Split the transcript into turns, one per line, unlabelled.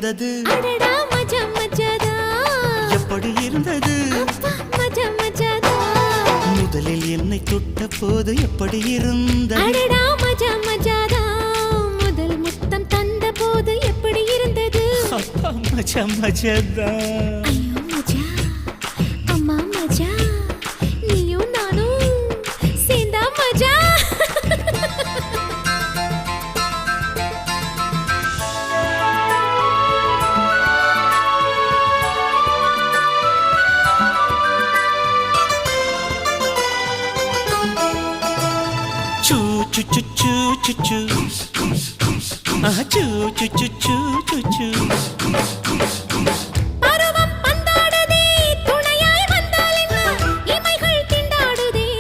இருந்தது
அடடா மஜா மஜாதா
எப்படி இருந்தது
அப்பா மஜா மஜாதா
முதலில் என்னை தொட்ட போது எப்படி இருந்தது
அடடா மஜா மஜாதா முதல் முத்தம் தந்த போது எப்படி இருந்தது
அப்பா மஜா மஜாதா
ஐயோ மஜா அம்மா மஜா நீயும் நானும் சேர்ந்தா மஜா
Choo choo choo choo choo choo. Ah choo choo choo choo choo choo.